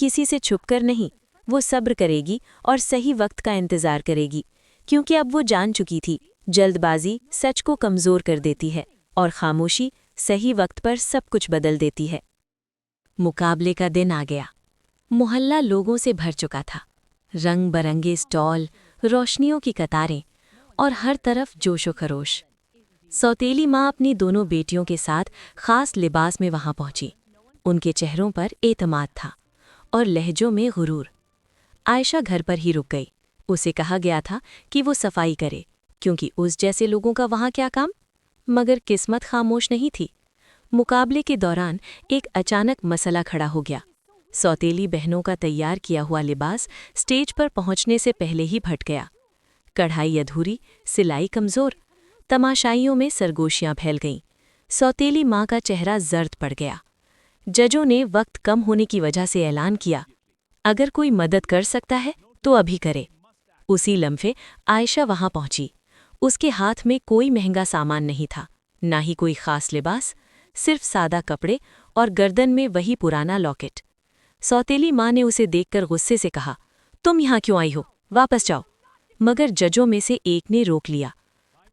किसी से छुपकर नहीं, वो सब्र करेगी और सही वक्त का इंतजार करेगी, क्योंकि अब वो जान चुकी थी जल्दबाजी सच को कमज़ोर कर देती है और खामोशी सही वक्त पर सब कुछ बदल देती है। मुकाबले का दिन आ गया। मोहल्ला लोगों से भर चुका था। रंग बरंगे स्टॉल, रोशनियों की कतारें और हर तरफ जोशो खरोश। सौतेली माँ अपनी दोनों बेटियों के साथ खास लिबास में वहां पहुंची। उनके चेहरों पर एतमाद था और लहजों में गुरूर। आयशा घर पर ही रुक गई। उसे कहा गया था कि वो सफाई करे, क्योंकि उस जैसे लोगों का वहां क्या काम। मगर किस्मत खामोश नहीं थी। मुकाबले के दौरान एक अचानक मसला खड़ा हो गया। सौतेली बहनों का तैयार किया हुआ लिबास स्टेज पर पहुंचने से पहले ही फट गया। कढ़ाई अधूरी, सिलाई कमज़ोर, तमाशाइयों में सरगोशियां फैल गईं। सौतेली माँ का चेहरा जर्द पड़ गया। जजों ने वक्त कम होने की वजह से ऐलान किया, अगर कोई मदद कर सकता है तो अभी करे। उसी लम्हे आयशा वहां पहुंची। उसके हाथ में कोई महंगा सामान नहीं था, ना ही कोई खास लिबास, सिर्फ सादा कपड़े और गर्दन में वही पुराना लॉकेट। सौतेली माँ ने उसे देखकर गुस्से से कहा, तुम यहाँ क्यों आई हो, वापस जाओ। मगर जजों में से एक ने रोक लिया,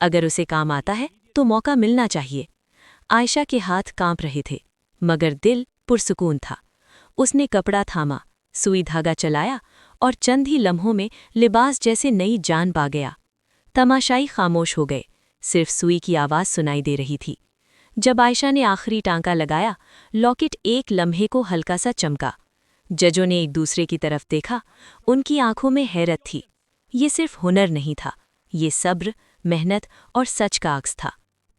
अगर उसे काम आता है तो मौका मिलना चाहिए। आयशा के हाथ कांप रहे थे, मगर दिल पुरसुकून था। उसने कपड़ा थामा, सुई धागा चलाया और चंद ही लम्हों में लिबास जैसे नई जान पा गया। तमाशाई खामोश हो गए, सिर्फ सुई की आवाज़ सुनाई दे रही थी। जब आयशा ने आखिरी टांका लगाया, लॉकेट एक लम्हे को हल्का सा चमका। जजों ने एक दूसरे की तरफ देखा। उनकी आंखों में हैरत थी। ये सिर्फ हुनर नहीं था, ये सब्र, मेहनत और सच का अक्स था।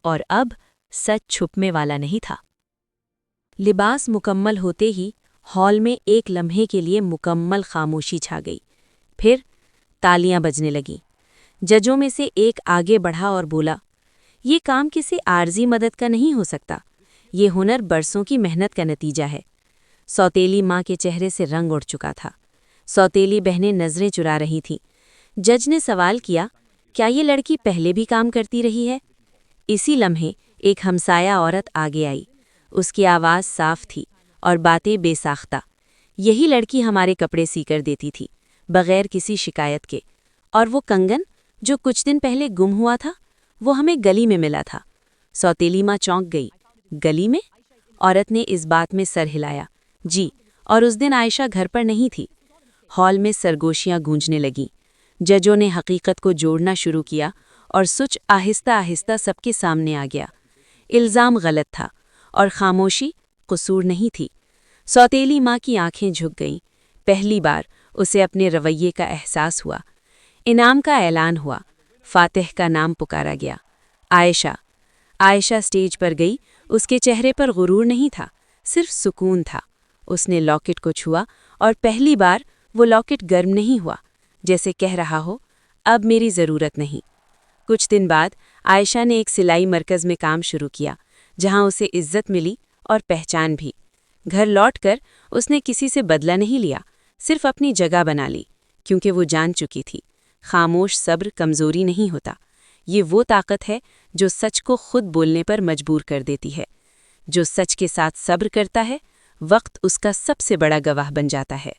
और अब सच छुपने वाला नहीं था। लिबास मुकम्मल होते ही हॉल में एक लम्हे के लिए मुकम्मल खामोशी छा गई। फिर तालियां बजने लगीं। जजों में से एक आगे बढ़ा और बोला, ये काम किसी आर्जी मदद का नहीं हो सकता, ये हुनर बरसों की मेहनत का नतीजा है। सौतेली माँ के चेहरे से रंग उड़ चुका था। सौतेली बहनें नजरें चुरा रही थीं। जज ने सवाल किया, क्या ये लड़की पहले भी काम करती रही है? इसी लम्हे एक हमसाया औरत आगे आई। उसकी आवाज़ साफ थी और बातें बेसाख्ता। यही लड़की हमारे कपड़े सीकर देती थी, बगैर किसी शिकायत के। और वो कंगन जो कुछ दिन पहले गुम हुआ था, वो हमें गली में मिला था। सौतेली माँ चौंक गई। गली में? औरत ने इस बात में सर हिलाया। जी, और उस दिन आयशा घर पर नहीं थी। हॉल में सरगोशियां गूंजने लगीं। जजों ने हकीकत को जोड़ना शुरू किया और सच आहिस्ता आहिस्ता सबके सामने आ गया। इल्ज़ाम गलत था और खामोशी कसूर नहीं थी। सौतेली माँ की आंखें झुक गईं। पहली बार उसे अपने रवैये का एहसास हुआ। इनाम का ऐलान हुआ। फातिह का नाम पुकारा गया। आयशा। आयशा स्टेज पर गई। उसके चेहरे पर गुरूर नहीं था, सिर्फ सुकून था। उसने लॉकेट को छुआ और पहली बार वो लॉकेट गर्म नहीं हुआ, जैसे कह रहा हो, अब मेरी ज़रूरत नहीं। कुछ दिन बाद आयशा ने एक सिलाई मरकज़ में काम शुरू किया, जहां उसे इज्जत मिली और पहचान भी। घर लौटकर उसने किसी से बदला नहीं लिया, सिर्फ अपनी जगह बना ली, क्योंकि वो जान चुकी थी, खामोश सब्र कमज़ोरी नहीं होता। ये वो ताकत है जो सच को खुद बोलने पर मजबूर कर देती है। जो सच के साथ सब्र करता है, वक्त उसका सबसे बड़ा गवाह बन जाता है।